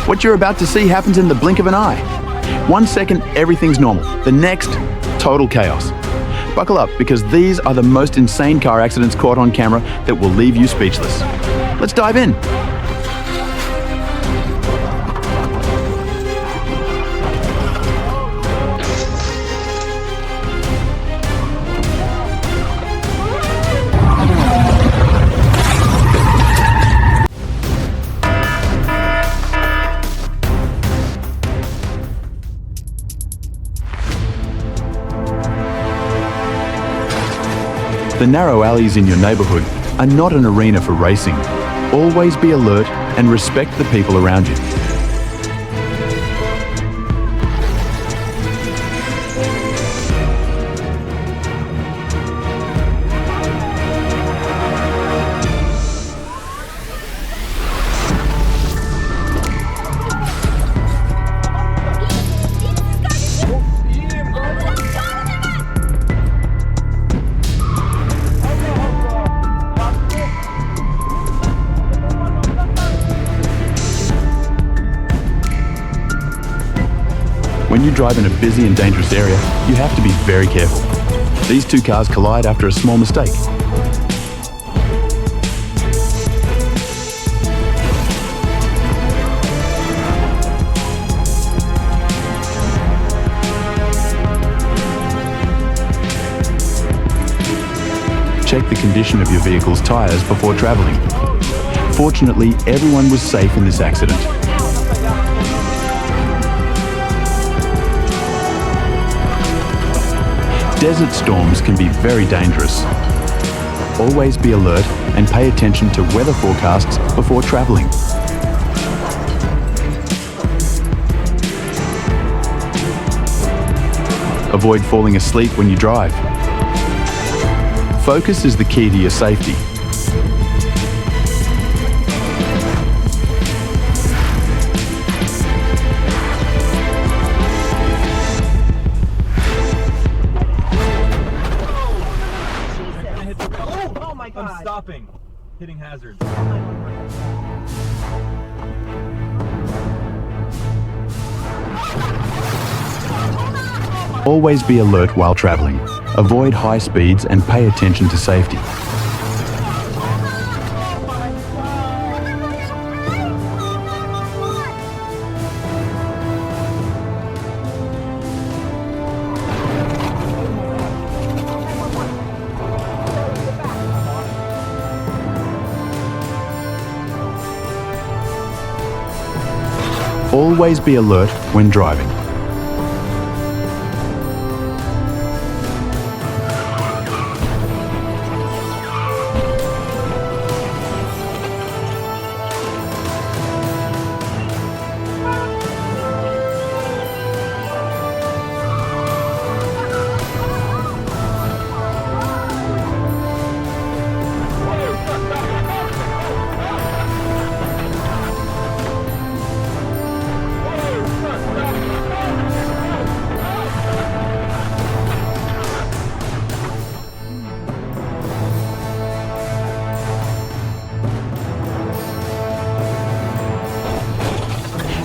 What you're about to see happens in the blink of an eye. 1 second, everything's normal. The next, total chaos. Buckle up, because these are the most insane car accidents caught on camera that will leave you speechless. Let's dive in. The narrow alleys in your neighborhood are not an arena for racing. Always be alert and respect the people around you. When you drive in a busy and dangerous area, you have to be very careful. These two cars collide after a small mistake. Check the condition of your vehicle's tires before traveling. Fortunately, everyone was safe in this accident. Desert storms can be very dangerous. Always be alert and pay attention to weather forecasts before traveling. Avoid falling asleep when you drive. Focus is the key to your safety. I'm stopping. Hitting hazards. Always be alert while traveling. Avoid high speeds and pay attention to safety. Always be alert when driving.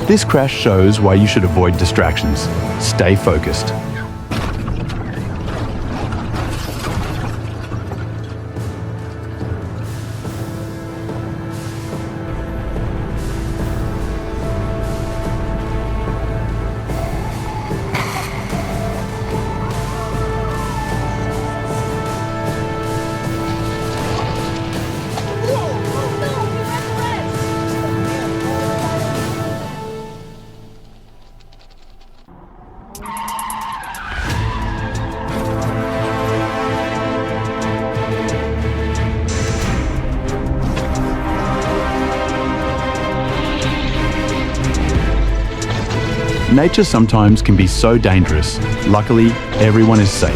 This crash shows why you should avoid distractions. Stay focused. Nature sometimes can be so dangerous. Luckily, everyone is safe.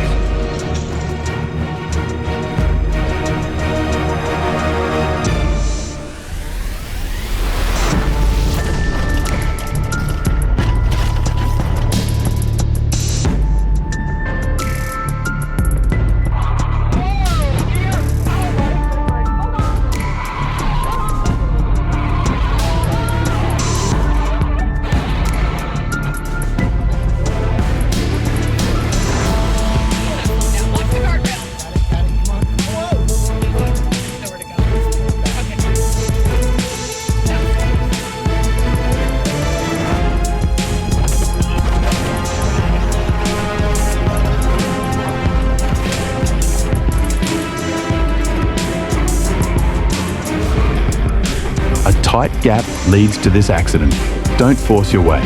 tight gap leads to this accident. Don't force your way.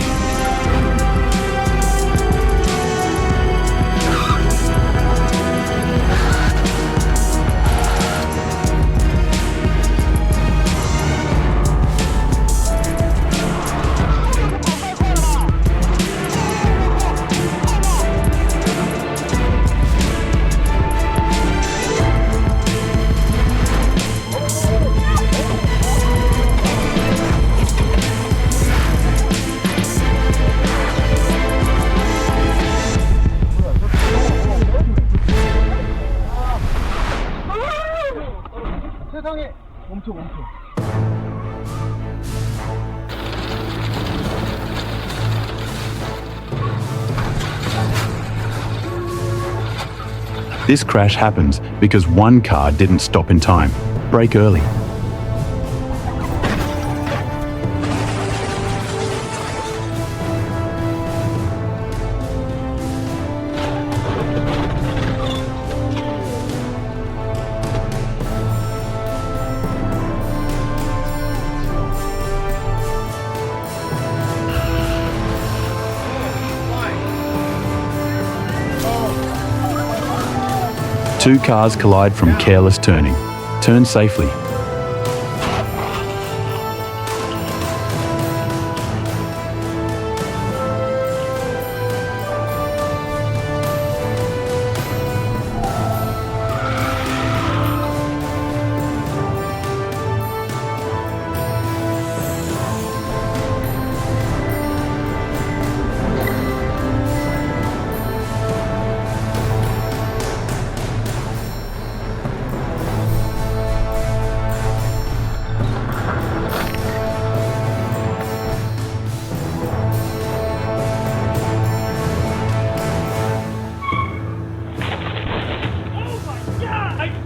세상에 멈춰. This crash happens because one car didn't stop in time. Brake early. Two cars collide from careless turning. Turn safely.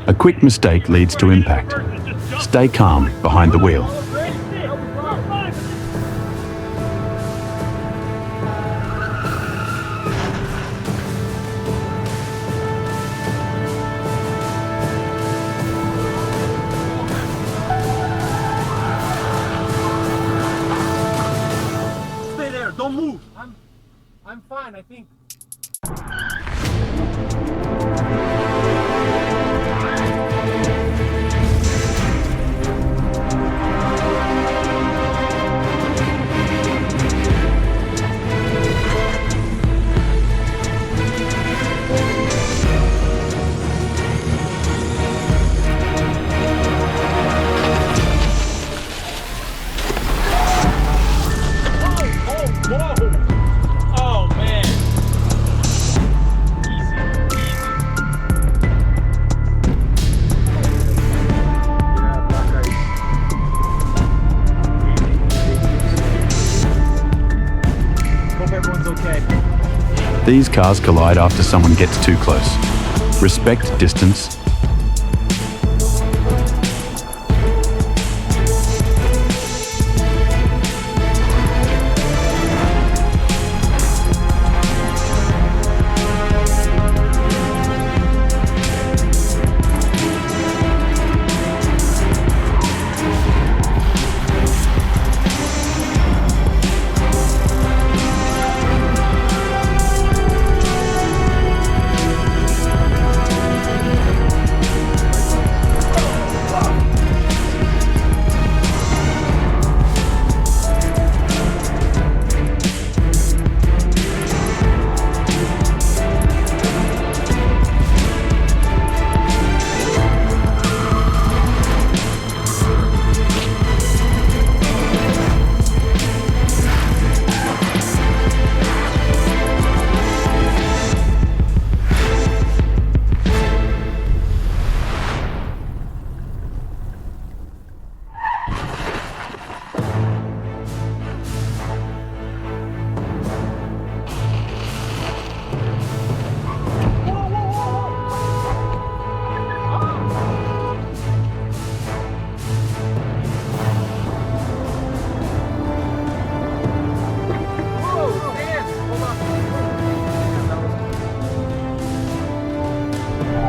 A quick mistake leads to impact. Stay calm behind the wheel. Stay there, don't move. I'm fine, I think. Oh man. Hope everyone's okay. These cars collide after someone gets too close. Respect distance.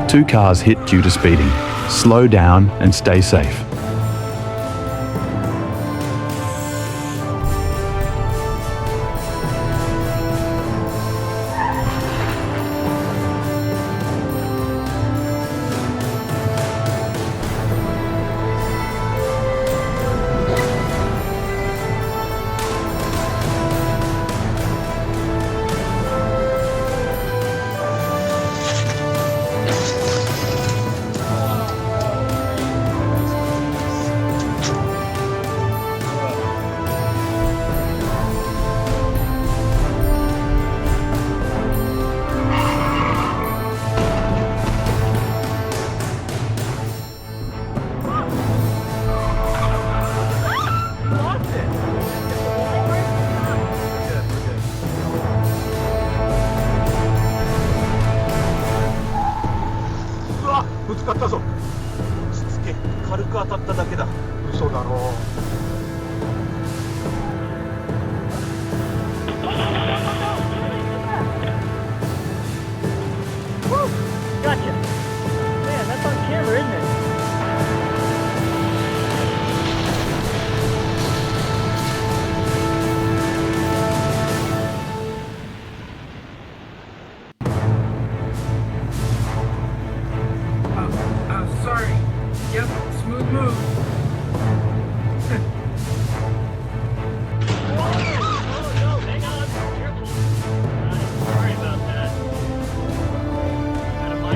Two cars hit due to speeding. Slow down and stay safe.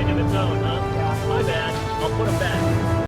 of its own, huh? My bad. I'll put them back.